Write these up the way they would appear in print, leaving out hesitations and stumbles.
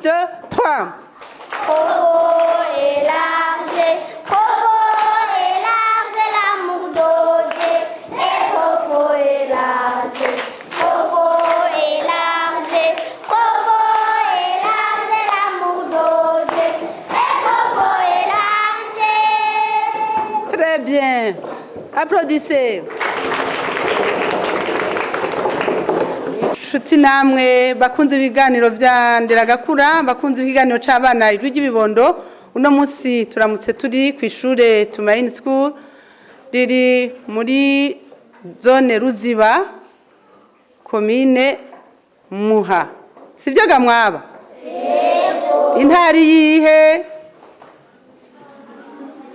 2, 3. Provo et large, l'amour d'Odieu est profond et large. Profond et large, l'amour d'Odieu est profond et large. Très bien. Applaudissez. Shuti namwe bakunze ibiganiro vya Nderagakura, bakunze ikiganiro c'abana ijwi ry'ibibondo. Uno munsi turamutse turi kw'ishure Tumaini School riri muri zone Ruziba, komine Muha. Sivyo ga mwaba? Yego. Intari yihe?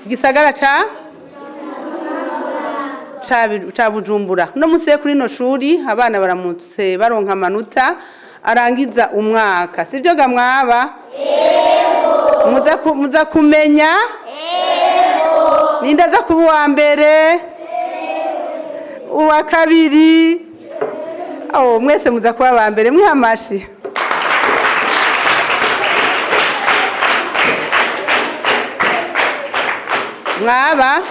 Igisagara ca Bujumbura. No munsi kuri no shuri abana baramutse baronka amanota arangiza umwaka. Sivyo ga mwaba? Yego. Muza kumenya? Yego. Ninda za kuba wa mbere? Uwa kabiri? Oh, mwese muza kuba wa mbere mwihamashi. Mwaba?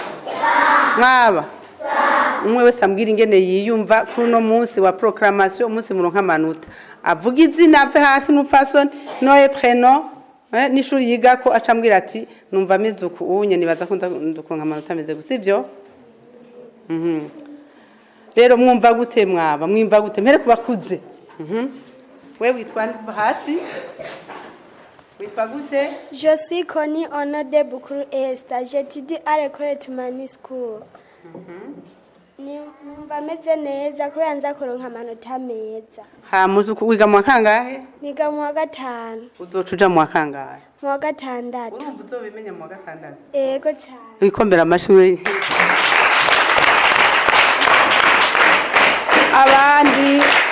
Umwe wese ambwira ingene yiyumva kuri uno munsi wa proclamation, umunsi muronka amanota. Avuga izina ave hasi n'upfasoni noye prénom n'ishuri yiga ko acambwira ati numva ameze uku unye nibaza ko ndakuronka amanota ameze gusivyo. Rero mwumva gute mwaba? Mwimva gute? Mpere kubakuze. We witwa hasi? Witwa gute? Je suis Connie au nom de Bukuru Esther. J'étudie à l'école Tumaini School. Numva meze neza kubera nza kuronka amanota meza. Ha muzu wiga mu kangahe? Niga mu wa gatanu. Uzocuja mu kangahe? Mu wa gatandatu. Urumva uzobimenya mu wa gatandatu? Yego cyane. Wikombera amashuri.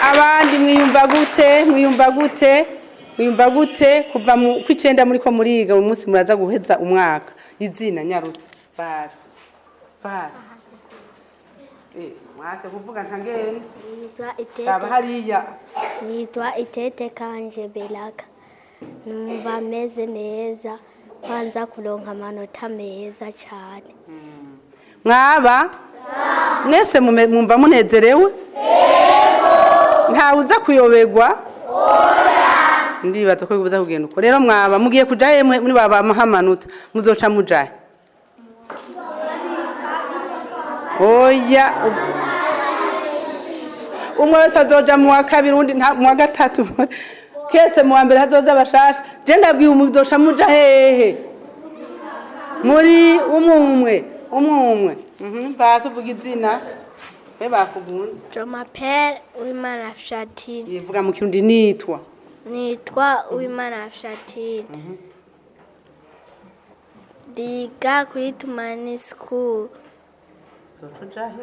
Abandi mwiyumva gute kuva mu kwicenda muri ko muriga uyu munsi muraza guheza umwaka. Izina nyarutse. Basi. Mwase kuvuga ntangene. Nitwa Itete Kanje Belaka. Numva meze neza kwanza kuronka amanota meza cyane. Mwaba? Mwese mumva munezerewe? Yego. Nta uza kuyoberwa? Oya. Ndibaza ko bibuza kugenda uko. Rero mwaba mugiye kujaye muri baba amanota muzoca mujaye. Oya. Umwe wese azoja mu wa kabiri undi mu wa gatatu. Kese mu wa mbere hazoza bashasha. Je ndabwiye umuzoca muja hehe? Muri umwe. Basi uvuga izina. We bakugunze. Je m'appelle Uwimana Afshatine. Yivuga mu kirundi nitwa. Nitwa Uwimana Afshatine. Diga kuri Tumaini School. Zotujahe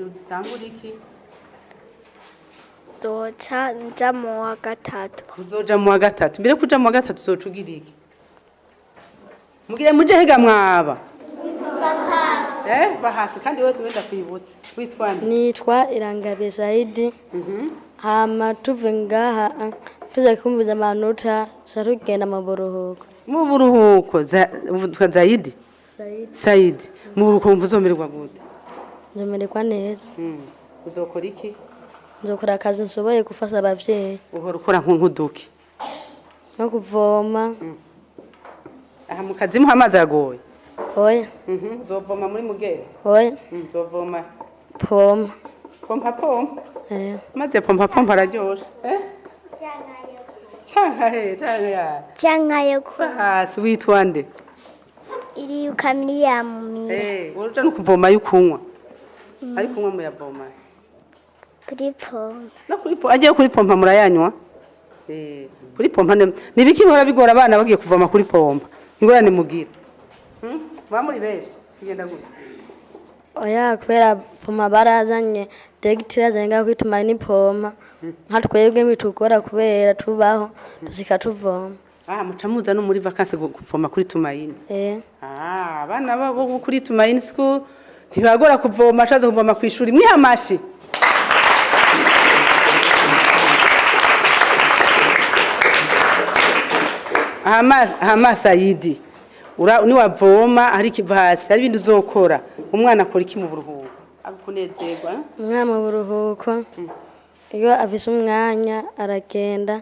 utangura iki? Doca nja mu wa gatatu. Uzoja mu wa gatatu. Mbere kuja mu wa gatatu uzocugira iki? Mugire muje hega mwaba. Bahasi kandi wewe tuwenda kwibutsa. Witwa nde? Nitwa Irangabe Zaidi. Hama tuve ngaha tuza kumviza amanota sarugenda mu buruhuko. Mu buruhuko Zaidi? Saidi. Mu buruhuko mvuzomererwa gute? Nzomererwa neza. Uzokora iki? Nzokora akazi nsoboye gufasha abavyeyi. Uhora ukora nk'uduki? No kuvoma. Aha mu kazi muhamaze agoye? Oya. Uzovoma muri mugere? Oya. Uzovoma poma. Pompa? Maze pompa araryoshe. Changayo. Bahasi witwa nde? Iri ukamiriya mumira. Uruja no kuvoma yukunywa. Ari kunywa mu yavoma. Kuri pompa. No kuri pompa agiye kuri pompa murayanywa? Kuri pompa nibiki bihora bigora abana bagiye kuvoma kuri pompa. Ingorane mugira. Muri beshi kigenda gute? Oya kubera poma barazanye degitira zenga kwituma ni poma. Nka twebwe mitugora kubera tubaho dushika tuvoma. Mucamuza no muri vacances kuvoma kuri Tumaini. Abana babo kuri Tumaini School ntibagora kuvoma ashaze kuvoma ku ishuri mwihamashi. hama Sayidi niwavoma hari ikiva hasi hari ibindi uzokora umwana akora iki mu buruhuko akunezerwa umwana mu buruhuko iyo afise umwanya aragenda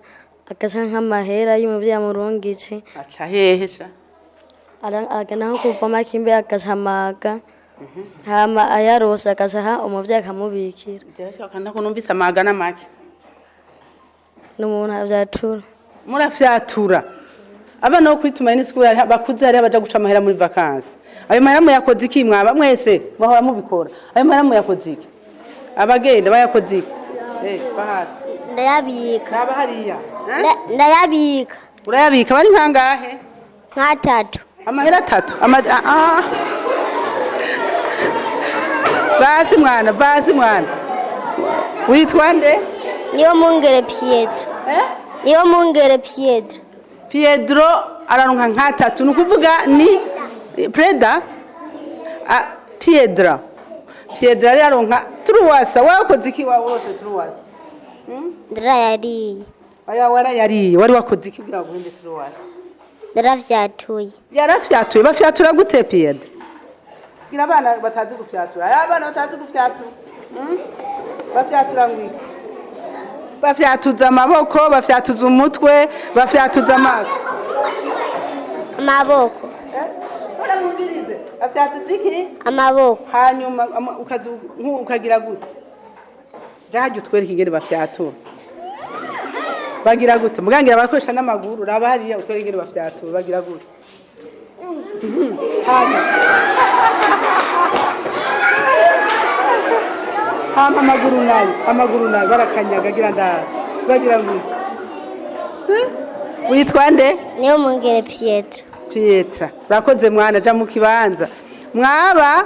agaca nk'amahera y'umuvyeyi amurungitse aca hehesha aragenda nko kuvoma kimbe agacamaga hama ayarosa agaca umuvyeyi akamubikira kandi ko numvise amagana make n'umuntu avyatura murafyatura abana bo kuri Tumaini School bakuze hari abaja guca amahera muri vacances ayo mahera muyakoze iki mwaba mwese bahora mubikora ayo mahera muyakoze iki abagenda bayakoze iki bahari ndayabika naba hariya ndayabika urayabika bari nkangahe 3 amahera 3 basi mwana witwa nde niyo mungere Pietro niyo mungere Pietro araronka nka 3 nukuvuga ni Preda Piedra araronka turuwasa wakoze iki wose turuwasa ndarayariye aya warayariye wari wakoze iki kugira ngo uhinde turuwasa ndaravyatura yarafyatuye bafyatura gute Piedra gira abana batazi gufyatura abana batazi gufyatura bafyatura ngwi bafyatuza amaboko bafyatuza umutwe bafyatuza amaso amaboko bafyatuza iki amaboko hanyuma ukagira gute jahajye utwereka ingene bafyatura bagira gute mugangira bakoresha n'amaguru raba hariya utwereka ingene bafyatura bagira gute hama amaguru nayo barakanyaga gira ndara bagira ngo witwa nde niyo mungere Pietro urakoze mwana ja mu kibanza mwaba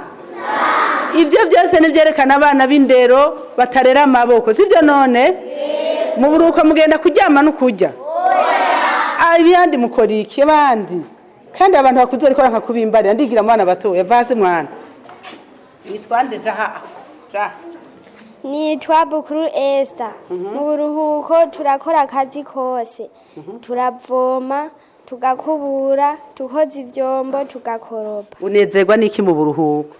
ibyo byose nivyerekana abana b'indero batarera amaboko sivyo none mu buruko mugenda kuryama no kurya ibindi mukora iki abandi kandi abantu bakuze ariko ranka kubimbarira ndigira mwana batoya vase mwana witwa nde ja nitwa Bukuru Esther mu buruhuko turakora akazi kose turavoma tugakubura tukoza ivyombo tugakoropa unezerwa niki mu buruhuko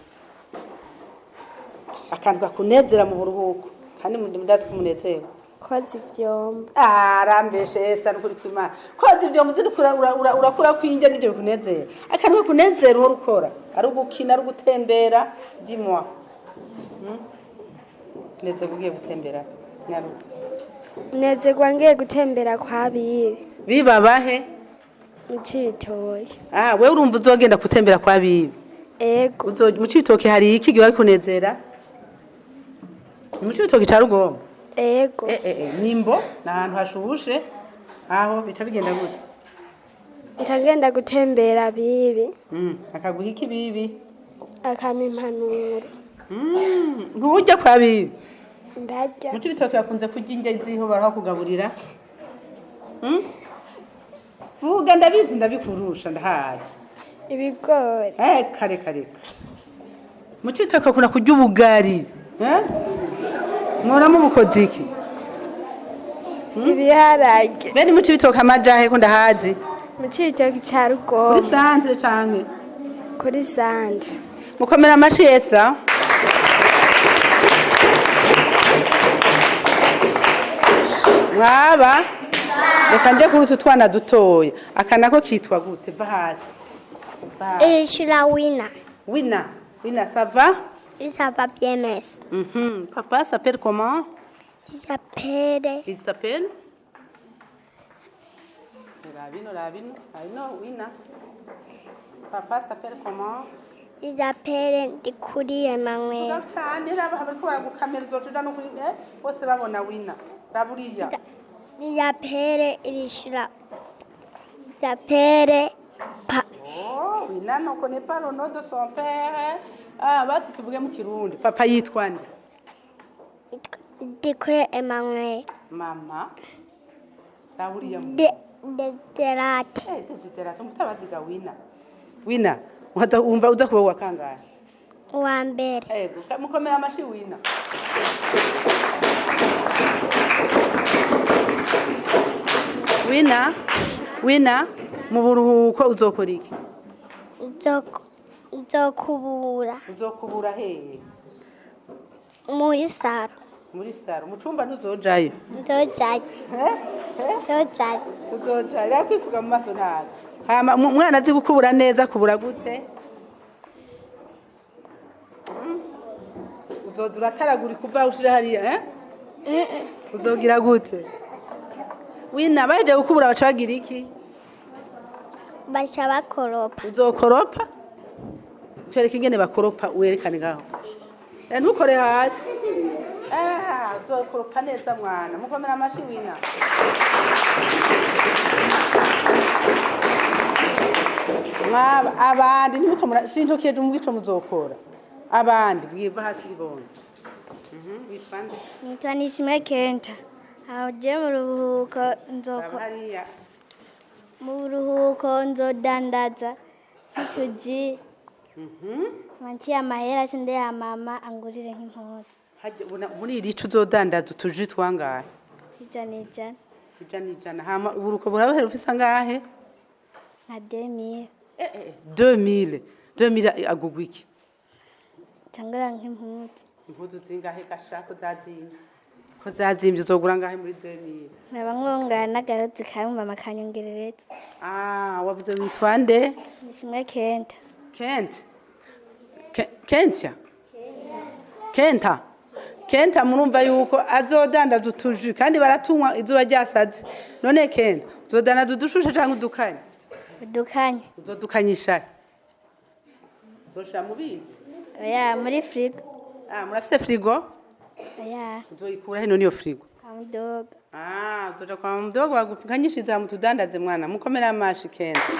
akantu kakunezera mu buruhuko kandi mudatwe umunezero koza ivyombo arambeshe Esther kuri kwimana koza ivyombo urakura kwinje n'ibyo bikunezera akantu kakunezera uhora ukora ari ugukina ari ugutembera dimwa nezerwa ugiye gutembera nyarutse nezerwa ngiye gutembera kwa biba bahe Mucitoke wewe urumva uzogenda gutembera kwa bibi ego Mucitoke hari iki gihe kunezera Mucitoke ca Rugombo ego nimbo nahantu hashushe aho bica bigenda gute ntagenda gutembera bibi akaguha iki bibi akama impanuro ntujya kwa bibi ndarya Mucitoke yakunze kurya indya ziho barakugaburira vuga ndabizi ndabikurusha ndahazi ibigori kare Mucitoke akunda kurya ubugari muramo ubukozi iki ibiharage bene Mucitoke amajahe ko ndahazi Mucitoke ca Rugombo kuri centre canke kuri centre mukomera amashi Esther mwaba reka nje kuri utu twana dutoya akana ko kitwa gute va hasi Ishula Wina ça va ça va bien merci papa s'appelle comment il s'appelle Ravino Wina papa s'appelle comment il s'appelle Ndikuri Emmanuel cyane raba bariko baragukamera uzotuja no kuri bose babona Wina raburiya il s'appelle Ishula il s'appelle Wina non connaît pas le nom de son père basi tuvuge mu kirundi papa yitwa nde Ndikuri Emmanuel mama raburiya Desiderate mutabaziga Wina umva uza kuba wakangaye uwa mbere ego mukomera amashi Wina Wina mu buruhuko uzokora iki? nzokubura Uzokubura hehe? muri saro Muri saro. Mu cumba ntuzojayo? nzojayo Eh? nzojayo Uzojayo. Rero kwifuga mu maso ntago. Hama umwana azi gukubura neza kubura gute? Uzoza urataragura kuva ushira hariya, Uzogira gute? Wina baje gukubura baca bagira iki? basha bakoropa Uzokoropa? Twereke ingene bakoropa werekane ngaho. Ntukore hasi. Uzokoropa neza mwana. Mukomera amashi wina. Mwaba abandi ntimukomera sintokiye dumwico muzokora. Abandi bwiva hasi libonye. Wifande. nitwa Nishimwe Kenta aje mu ruhuko Hariya. mu buruhuko nzodandaza tuji manchi amahera cende ya mama angurire nk'impuzu Muri irico uzodandaza utuji twangahe? ijana Ijana. Hama uburuko burabahera ufisa ngahe? nka 2000 2000 agugwa iki? tangura nk'impuzu Impuzu zingahe gashaka zazimvye? Ko zazimvye uzogura ngahe muri 2000? naba nkongana n'agahuzu kamwe mama kanyongerereza Wavuze witwa nde? Nishimwe Kenta Kenta murumva yuko azodandaza utuji kandi baratunywa izuba ryasaze. None Kenta uzodandaza udushushe canke udukanye? udukanye Uzodukanyisha. Uzoshira mu bizi? oya muri frigo Murafise frigo? oya Uzoyikura hino niyo frigo? amudoga Uzoja kwa mdogo bagukanyishiza mu tudandaze mwana mukomera amashi Kenta.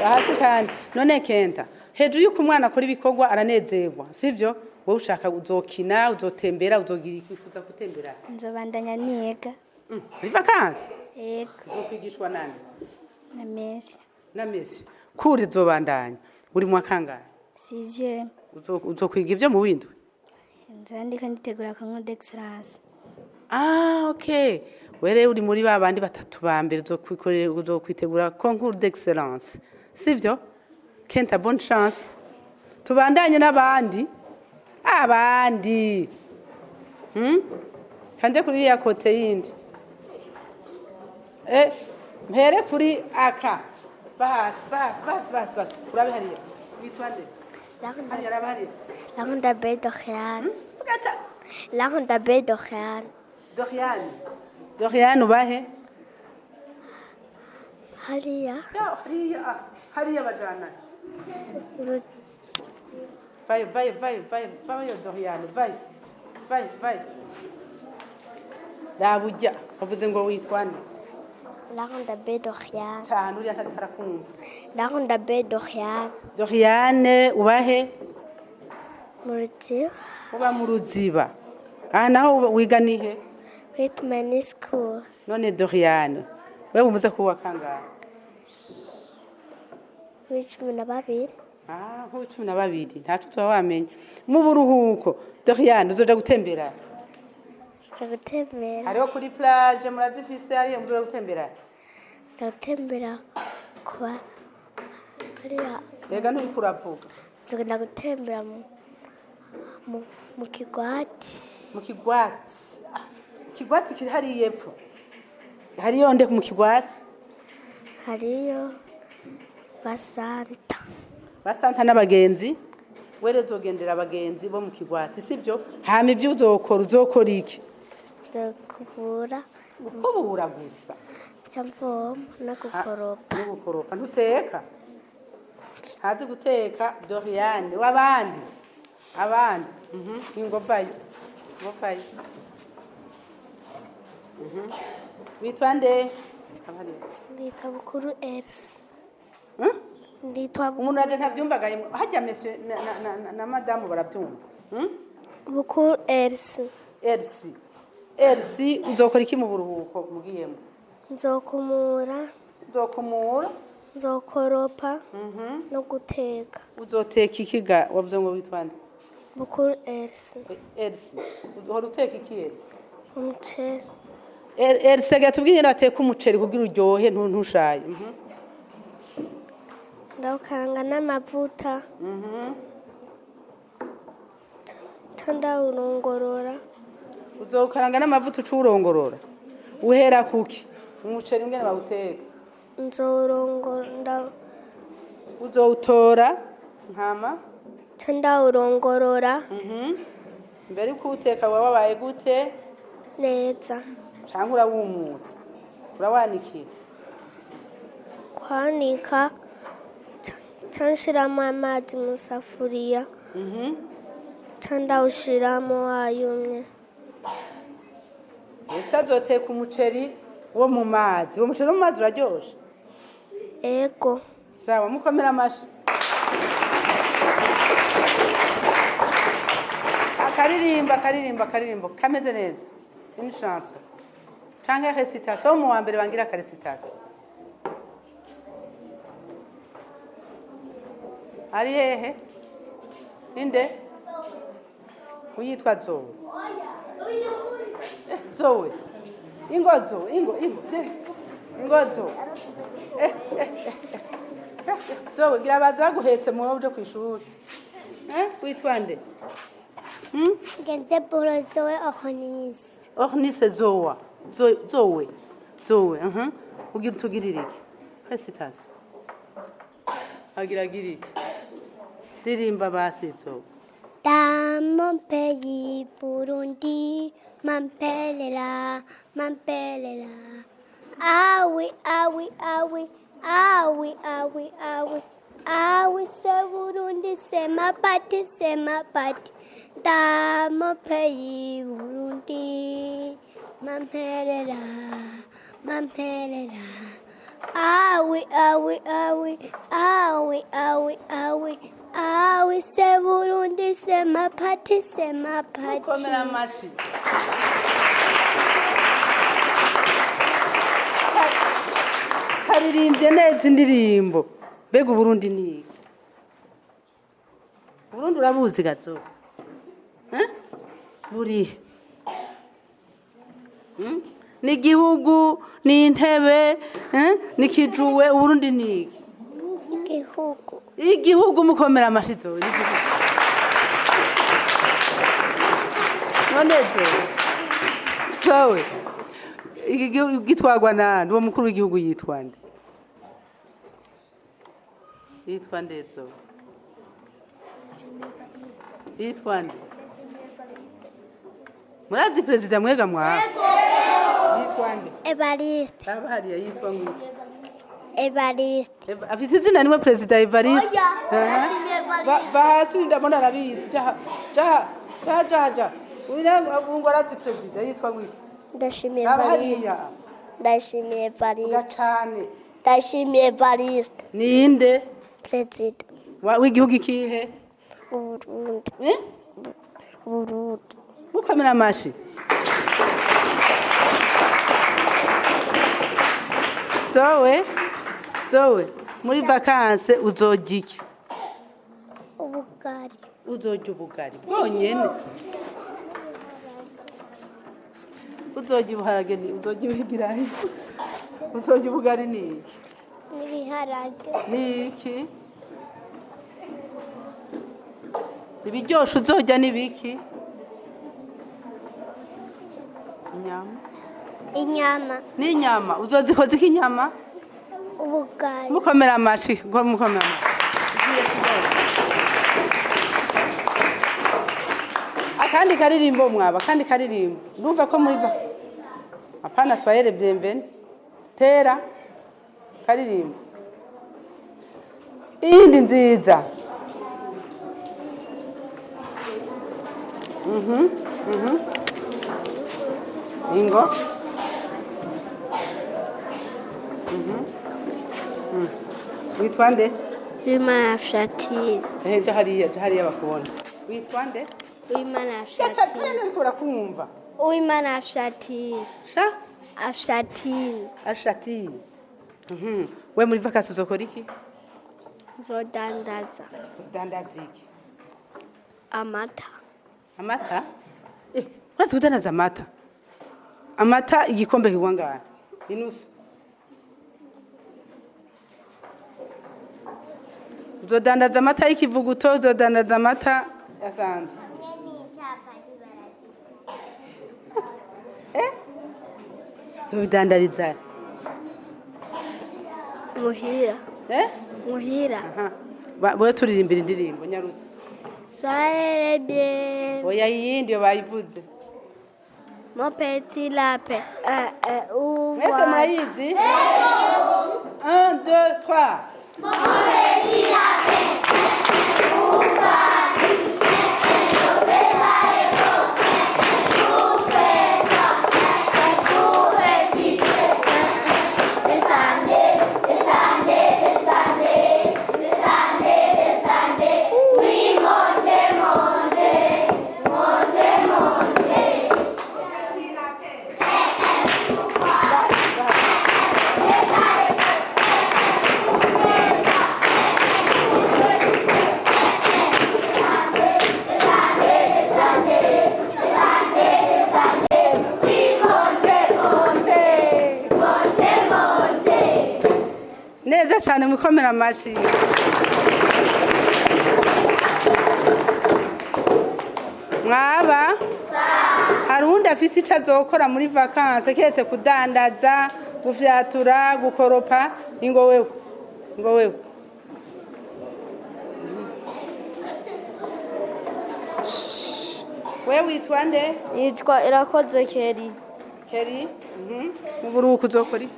Hasi kandi none Kenta hejuru yuko umwana akora ibikorwa aranezerwa sivyo? Wowe ushaka uzokina uzotembera uzogira ikifuza gutembera? nzobandanya niga Biva kansi? yego Uzokwigishwa nande? na Messi Na Messi. Kuri uzobandanya uri mu kangahe? 6e Uzokwiga ivyo mu windwe? nzandika nditegura kongo d'excellence Okay. Were uri muri babandi batatu ba mbere uzokwitegura concours d'excellence. Sivyo? Kenta bonne chance. Tubandanye n'abandi. Abandi. Kanje kuri ya kote yindi. Mpere kuri aka. Bas. Urabe hariya. Witwa nde? Hariya rabari. Lahunda Bedokhan Fugacha. Lahunda Bedokhan Dorian ubahe? hariya Hariya bajana. Vai Dorian, vai. Rabuja, bavuze ngo witwa nde? Lahunda Bedokhan Cyane uriya ntarakumva. Lahunda Bedokhan Dorian ubahe? Murutiba Uba mu Ruziba. Naho wiga nihe? Ritmani School None Dorian, wewe umuze kuwa kangahe? w'icumi na babiri Nko 12 ntacu tuba wamenye. Mu buruhuko Dorian uzoja gutembera? nza gutembera Hariho kuri plage murazifise hariya muzoja gutembera? ndatembera kuba hariya Ega nturi kuravuga. nzogenda gutembera mu kigwati Mu kigwati. Kigwati kiri hariya epfo. Hariyo nde mu kigwati? hariyo basanta Basanta n'abagenzi. Were uzogendera abagenzi bo mu kigwati sivyo? Hama ivyo uzokora iki? nzokubura Gukubura gusa. cyamvoma no gukoropa No gukoropa ntuteka. Hazi guteka Dorian wabandi. Abandi. Ingovayo. Witwa nde? nditwa Bukuru Elsie Hmm? nditwa Umuntu aje ntavyumbagaye hajya monsieur na madame baravyumva. Bukuru Elsie Elsie uzokora iki mu buruhuko mugiyemo? nzokumura nzokoropa no guteka Uzoteka ikiga wavuze ngo witwa nde? Bukuru Elsie Elsie. Uhora uteka iki Elsie? umuceri erisega tubwire ingene bateka umuceri kugira uryohe ntushaye. ndawukaranga n'amavuta ndawurongorora Uzowukaranga n'amavuta ucurongorora. Uhera kuki? Umuceri ingene bawuteka. nzowurongora Uzowutora nkama. ndawurongorora Mbere yuko uwuteka waba wabaye gute? neza Canke urawumutsa. Urawanikira. kwanika nshiramo amazi mu safuriya ndawushiramo wayumye Ese azoteka umuceri wo mu mazi. Uwo muceri wo mu mazi uraryoshe? ego Sawa, mukomera amashi. Akaririmbo kameze neza. Une chanson. Canke recitation mu wa mbere bangira recitation. Ari hehe? Inde? Uyitwa Zoe. Zoe. Ingozo. Zoe, gira baza guhetse mu uje kwishuri. Witwa nde? ngenze bolo zoe oronise Ornise Zoa. Zoe. Ugira utugirire iki? Recitation. Agira iki? Ririmba basi Zoe. Dans mon pays, Burundi, m'appellera. Ah oui, c'est Burundi, c'est ma partie. Dans mon pays, Burundi, m'appellera. Ah oui, c'est Burundi, c'est ma partie. Komera amashi. Karirimbye neza indirimbo. Mbega Uburundi ni iki? Uburundi urabuzi gato? Buri. Ni igihugu, ni intebe, ni kijuwe, Uburundi ni iki? Igihugu mukomera amashi Zoe. None Zoe. Igihugu gitwagwa nande? Uwo mukuru w'igihugu yitwa nde? Yitwa nde Zoe? Yitwa nde? Murazi perezida mwega mwawe? Yitwa nde? Evariste. Hariya yitwa ngwiki? Evariste. Afise izina nimwe perezida Evariste? Va hasi ndabona arabizi. Jaha. Ngo arazi perezida yitwa ngwiki? Ndashimiye Evariste. Ndashimiye Evariste. Gacane. Ndashimiye Evariste. Ninde? Perezida. W'igihugu ikihe? Burundi. Burundi. Mukomera amashi. Zoe, muri vacances uzorya iki? Ubugari. Uzorya ubugari bwonyene? Uzorya ibiharage? Uzorya ibirayi? Uzorya ubugari ni iki? N'ibiharage. Ni iki? Ibiryoshe uzorya ni biki? Inyama. N'inyama. Uzozikoza iki inyama? Ubugari. Mukomera amashi. Akandi karirimbo mwaba, kandi karirimbo. Ndumva ko muri apana Swahili bienvenue. Tera karirimbo. Iyindi nziza. Ingo. Witwa nde? Uwimana Afshatine. Hariya bakubona. Witwa nde? Uwimana Chacha Afshatine. pene ariko urakumva. Uwimana Afshatine. Sha? Afshatine. Ashati. We muri vacances uzokora iki? Zodandaza. Udandaza iki? Amata. Amata? Urazi kudandaza amata? amata igikombe kigwa ngahe inusu uzodandaza amata y'ikivuguto uzodandaza amata yasanzwe uzobidandariza Muhira. Muhira. boye turirimbira indirimbo nyarutse Soyez bien. oya yindi yo bayivuze Mon petit lapin. mwese murayizi 1 2 3 neza cyane mukomera amashi mwaba hari uwundi afite icyo azokora muri vakanse keretse kudandaza gufyatura gukoropa ngo wewe wewe witwa nde yitwa Irakoze Keri. Keri mu buruhuko uzokora iki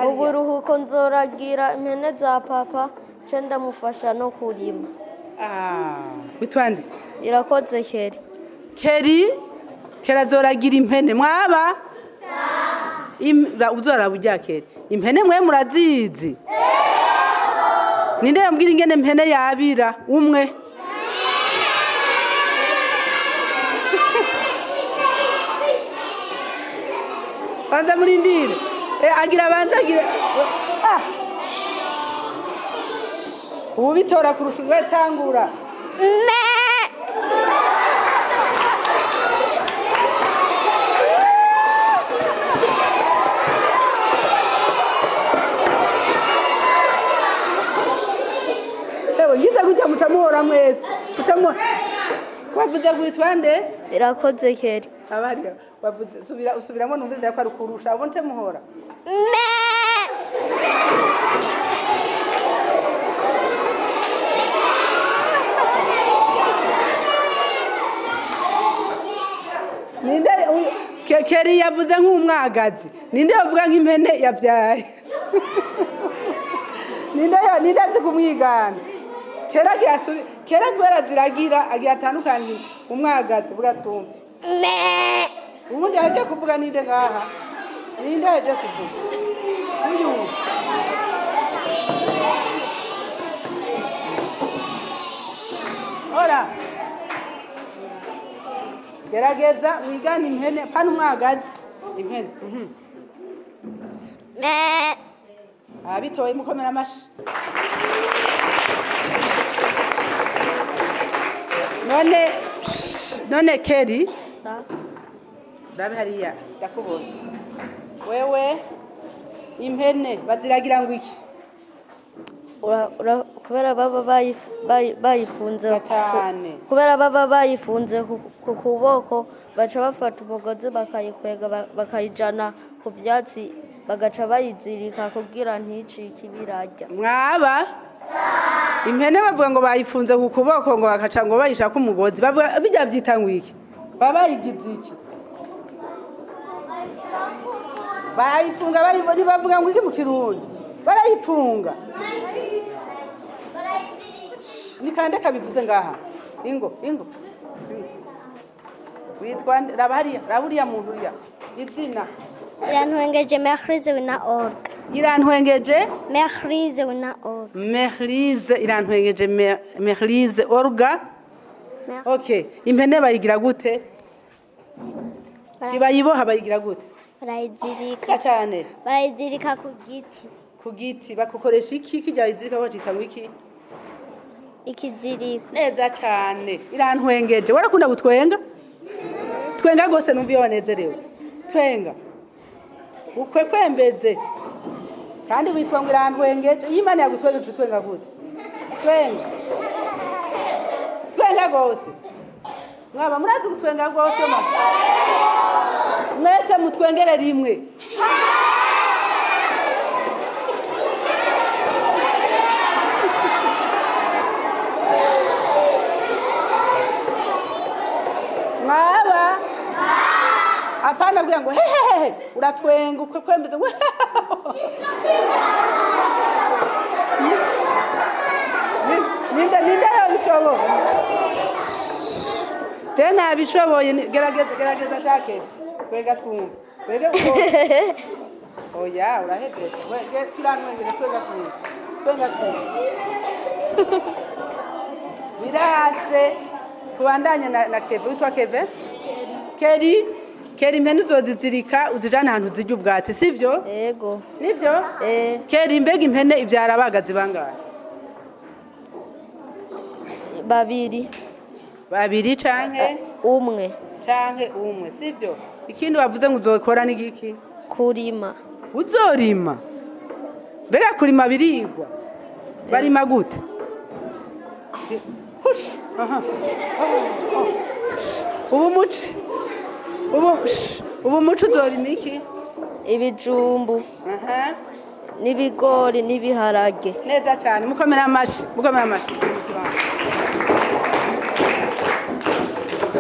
mu buruhuko nzoragira impene za papa nce ndamufasha no kurima. witwa nde Irakoze Keri. Keri azoragira impene mwaba uzoraba ujya Keri impene mwe murazizi ninde yambwira ingene impene yabira umwe banza murindire agira banza agira ubu bitora kurusha urwetangura ngize gutya mucamuhora mwese wavuze kwitwa nde Irakoze Keri. abariya wavuze usubiramo numvise ko ari kurusha abo nte muhora ninde Keri yavuze nk'umwagazi ninde yavuga nk'impene yabyaye ninde azi kumwigana kera kubera ziragira agiye atandukanye umwagazi vuga twumve ubundi yaje kuvuga ninde ngaha ninde yaje kuvuga uyu ora gerageza wigana impene pana umwagazi impene abitoye mukomera amashi none Keri ndabe hariya ndakubona wewe impene baziragira ngo iki kubera baba bayifunze cyane kubera baba bayifunze ku kuboko baca bafata umugozi bakayikwega bakayijana ku vyatsi bagaca bayizirika kugira nticike ibirarya mwaba impene bavuga ngo bayifunze ku kuboko ngo bakaca ngo bayishaka umugozi bavuga bijya byitangwa iki baba bayigize iki bayifunga bavuga ngo iki mu kirundi barayifunga ni kande kabivuze ngaha ingo witwa raburiya muntu uriya izina Irantwengeje Mehrize wina org. irantwengeje Mehrize wina org. Mehrize orga okay impene bayigira gute ibayiboha bayigira gute Barayizirika. cyane Barayizirika ku giti. ku giti bakoresha iki kijya izirika bacita ngo iki ikiziriko. neza cane irantwengeje warakunda gutwenga twenga gose numva iyo wanezerewe twenga ukwekwembeze kandi witwa ngo irantwengeje iyo Imana yagutwengeje utwenga gute twenga twenga gose mwaba murazi gutwenga gose mwese mutwengere rimwe mwaba apana kugira ngo hehehe uratwenga ukwembeze ninde yabishobora tena bishoboye gerageza shake twega twumva twege oya urahejeje wege turanwengere twega twumva birase tubandanye na Keve witwa Keve Keri impene uzozizirika uzijana ahantu zijya ubwatsi sivyo yego nivyo Keri mbega impene ivyara abagazi bangahe babiri canke umwe sivyo ikindi wavuze ngo uzokora n'igiki kurima uzorima mbega kurima birigwa barima gute ubu muci uzorima iki ibijumbu n'ibigori n'ibiharage neza cyane mukomera amashi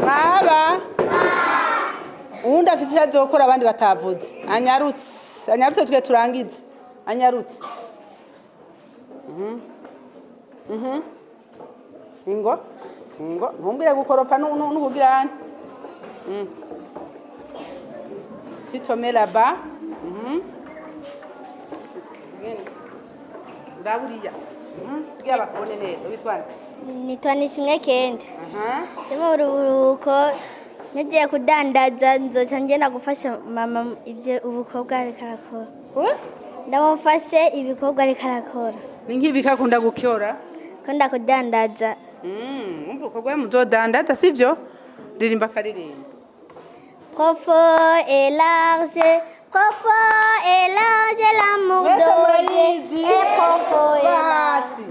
mwaba uwundi afite icyo azokora abandi batavuze anyarutse twe turangize anyarutse ingo ntumbwire gukoropa n'ubugirane titomera ba uraburiya bwira bakubone neza witwane Nitwa Nishimwe Kende. Ndi mu buruhuko ngiye kudandaza nzoca ngenda gufasha mama ibyo ubukobwa ariko arakora. Ndamufashe ibikorwa ariko arakora. Ni nk'ibiki akunda gukora? Kunda kudandaza. Ubukobwa muzodandaza sivyo? Ririmba karirimba. Profond et large, l'amour de Dieu est profond et large.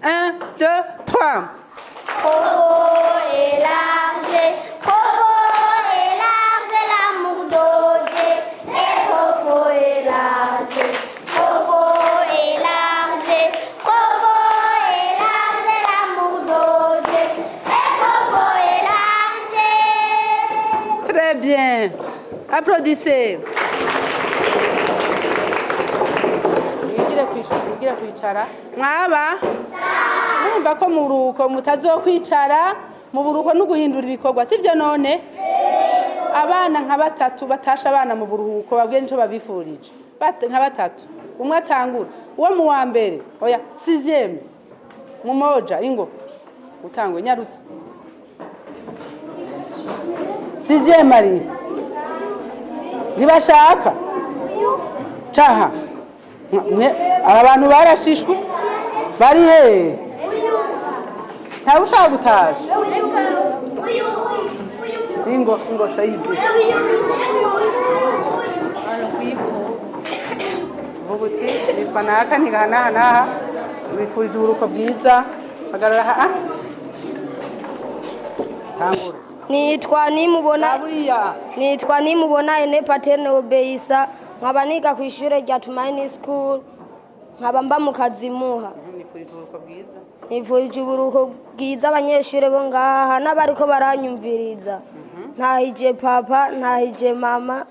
Un, deux, trois. Profond et large, l'amour de Dieu est profond et large. Profond et large, l'amour de Dieu est profond et large. Très bien. Applaudissez. Ngiye kwicara. Mwaba? Mwumva ko mu ruko mutazokwicara mu buruko no guhindura ibikorwa sivyo none? Abana nka batatu batasha abana mu buruhuko babwiye nico babifurije. Nka batatu. Umwe atangura. Uwo mu wa mbere. Oya, 6e. Mu moja ingo. Utangwe nyarusa. 6e Marie. Nibashaka. Caha. Abantu barashishwe. Bari he? Nta ushaka gutasha. Ingo shayidi. Vuguti nipanaka ntigahana bifurije uburuko bwiza hagarara ha. Tangura. Nitwa nimubona ene paterne obeisa nkaba niga ku ishure rya Tumaini School nkaba mba mu Kazimuha. Nifurije uburuko bwiza abanyeshure bo ngaha n'abariko baranyumviriza. Ntahije papa, ntahije mama,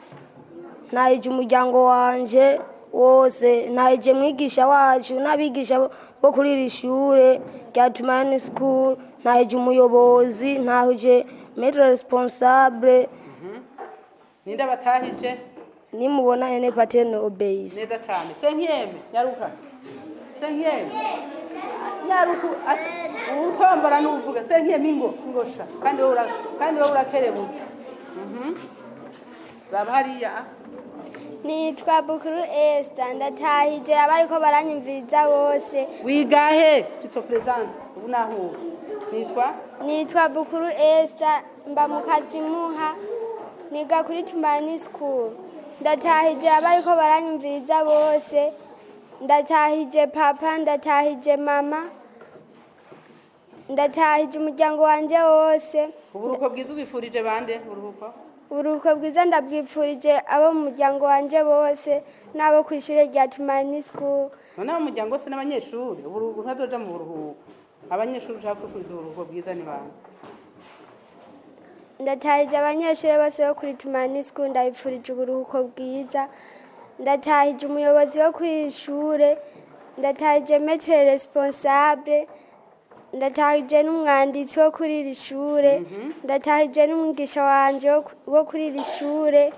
ntahije umuryango wanje wose, ntahije mwigisha wacu n'abigisha bo kuri iri shure rya Tumaini School, ntahije umuyobozi, ntahije maître responsable. Ninde batahije? Nimubona ene paterne obeis. Neza cyane. Senkiyeme, nyaruka. Senkiyeme. Nyaruku utombora n'uvuga senkiyeme ingosha. Kandi wowe urakerebutse. Raba hariya. nitwa Bukuru Esther ndatahije abariko baranyumviriza bose. Wigahe tuto present ubu naho Nitwa Bukuru Esther mba mu Kazimuha niga kuri Tumaini School. Ndatahije abariko baranyumviriza bose. Ndatahije papa, ndatahije mama. Ndatahije umuryango wanje wose. uburuko bwiza ugifurije bande uruhuko Uburuhuko bwiza ndabwipfurije abo mu muryango wanje bose n'abo ku ishure rya Tumaini School. none umuryango wose n'abanyeshuri uburuko ntazoja mu buruhuko abanyeshuri ushaka kwifuriza uburuko bwiza ni bande Ndatahije abanyeshuri bose bo kuri Tumaini School ndabipfurije uburuhuko bwiza. Ndatahije umuyobozi wo kuri ishure. Ndatahije maître responsable. Ndatahije n'umwanditsi wo kuri iri shure. Ndatahije n'umwigisha wanje wo kuri iri shure.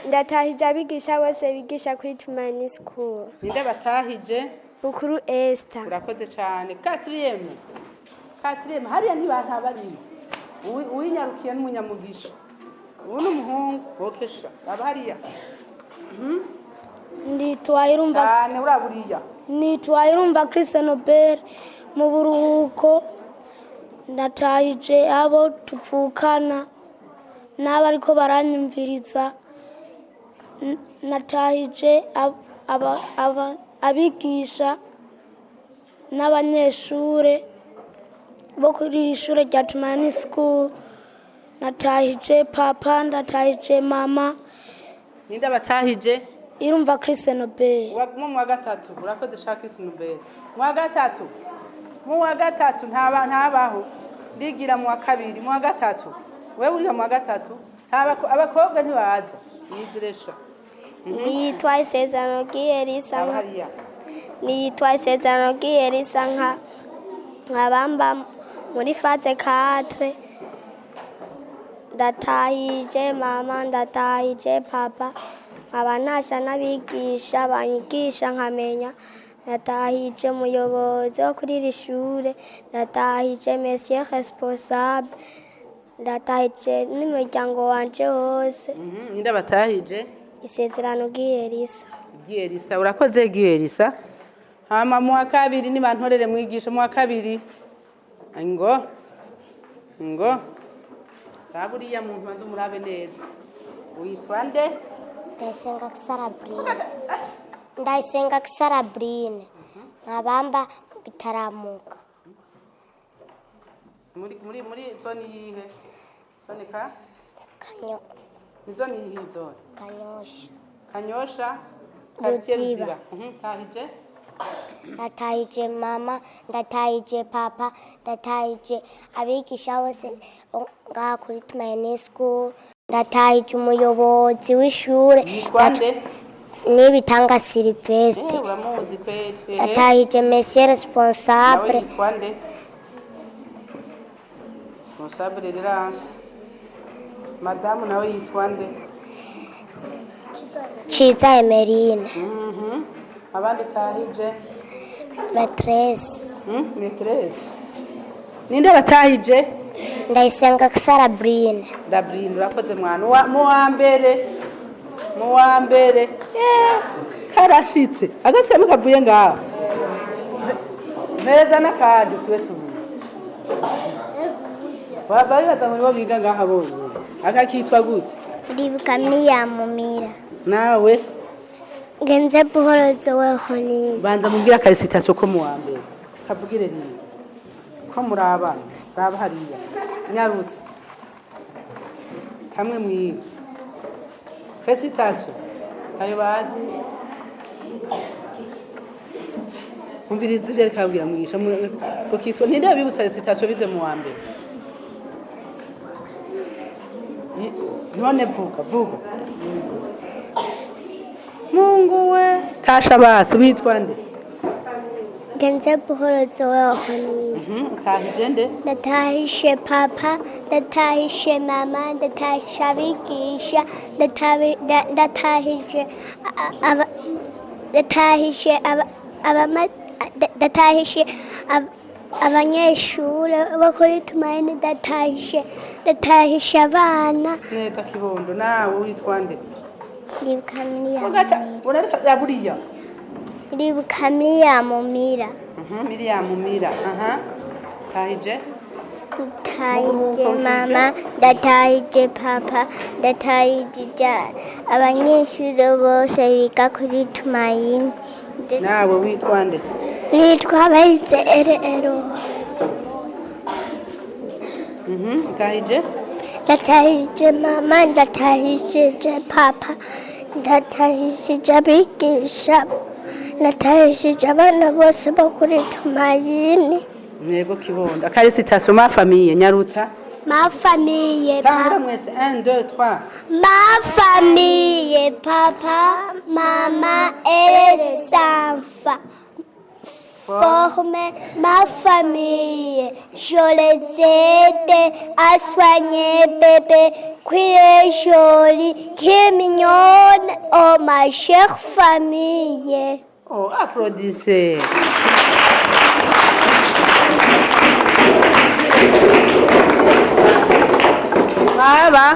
Ndatahije abigisha bose bigisha kuri Tumaini School. ninde batahije Bukuru Esther. urakoze cyane 4e hariya ntibantabari uwinyarukiye n'umunyamugisha ubu n'umuhungu wokesha aba hariya cyane uraburiya Nitwa Irumva Christian Nobel mu buruhuko natahije abo tuvukana n'abariko baranyumviriza natahije abigisha n'abanyeshure bo kuri ishure rya Tumaini School. Natahije papa, ndatahije mama. ninde batahije Irumva Christian Nobel. mu wa gatatu urakoze shaka Nobel mu wa gatatu ntabaho ndigira mu wa kabiri mu wa gatatu wewe uriga mu wa gatatu abakobwa ntibaza yiziresha Nitwa Isezerano Giyerisa hariya Nitwa Isezerano Giyerisa nkabamba muri fase 4. Ndatahije mama, ndatahije papa, abanasha n'abigisha banyigisha nkamenya. Ndatahije umuyobozi wo kuri iri shure. Ndatahije monsieur responsable. Ndatahije n'umuryango wanje wose. ninde batahije Isezerano Giyerisa. urakoze Giyerisa hama mu wa kabiri ni bantorere mwigisha mu wa kabiri ngo baburiya muntu banze murabe neza witwa nde Ndayisenga Sarabrine nkabamba bitaramuka muri zone yihe zone ka zone yihe zone Kanyosha quartier Ruziba tahije ndatahije mama, ndatahije papa, ndatahije abigisha bose ngaha kuri Tumaini School. Ndatahije umuyobozi w'ishure Nibitanga Sylvestre. uramuzi kweli Ndatahije monsieur responsable. witwa nde responsable Relance madame nawe yitwa nde Ciza Emeline. abandi tahije Maîtresse. Maîtresse ninde batahije Ndayisenga Sarabrine. Dabrine urakoze mwana mu wa mbere karashitse agasema kavuye ngaho meza n'akandi tuwe tuvuye baba bibaza ngo nibo biga ngaha bose akakitwa gute Ndibuka Miyamumira. nawe Genze buhoro zoweho neza. banza mubwira akaresitasyo ko mu wa mbere kavugire rimwe ko muraba raba hariya nyarutse hamwe mwiga resitasyo ayo bazi umviriza ibyo ariko ababwira mwigisha kukitwa ntinde yabibutsa resitasyo bize mu wa mbere none vuga Mungu we tasha basi witwa nde Genze buhoro zoweho neza. utahije nde Ndatahije papa, ndatahije mama, ndatahije abigisha, ndatahije abanyeshuri bo kuri Tumaini. Ndatahije abana. neza kibondo nawe witwa nde ndibuka ugata urareka buriya ndibuka Miriyamu Mira Miriyamu Mira tahije ndatahije mama ndatahije papa ndatahije abanyeshuri bose biga kuri Tumaini nawe witwa nde nitwa Bayize Ero tahije ndatahije mama ndatahije papa ndatahije abigisha ndatahije abana bose bo kuri Tumaini. Nego kibondo akarisitasiyo ma famille nyarutsa Ma famille, tangura mwese 1 2 3 ma famille, papa, maman et les enfants forment ma famille. Je les aide à soigner bébé qui est joli, qui est mignonne. Oh ma chère famille. oh applaudissez Aba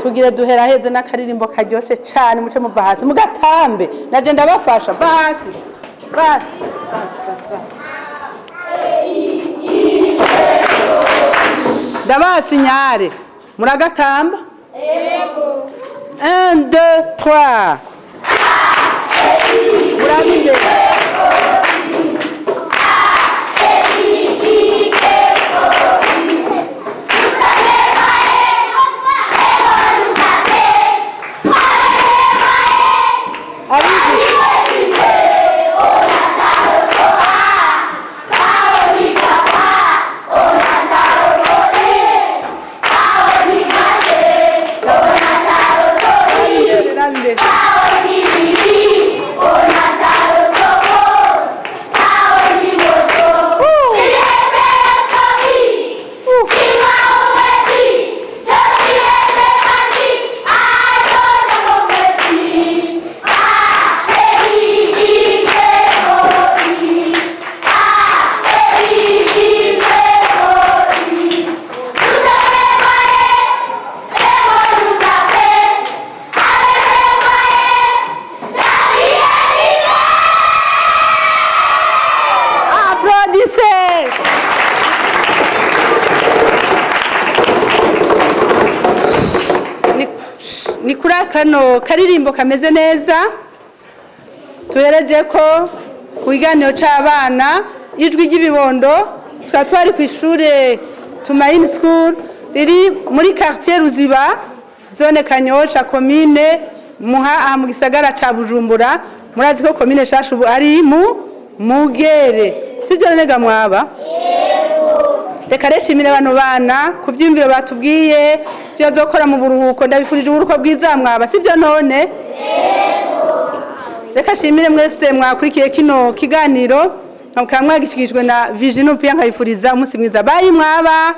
tugire duhera heze n'akaririmbo karyoshe cyane muce muva hasi mugatambe naje ndabafasha basi ndabasinyare muragatamba yego 1 2 3 murabinde ni kuri kano karirimbo kameze neza tuhereje ko ku kiganiro cy'abana ijwi ry'ibibondo tukaba twari ku ishuri Tumaini School riri muri quartier Ruziba zone Kanyosha commune Muha mu gisagara ca Bujumbura murazi ko commune Shasha ubu ari mu Mugere sivyo nega mwaba reka reshimire bano bana kuvyimviro batubwiye byo zokora mu buruhuko ndabifurije uburuko bwiza mwaba sivyo none reka shimire mwese mwakurikiye kino kiganiro nkamwagishikijwe na Vision Pia nkayifuriza umunsi mwiza bari mwaba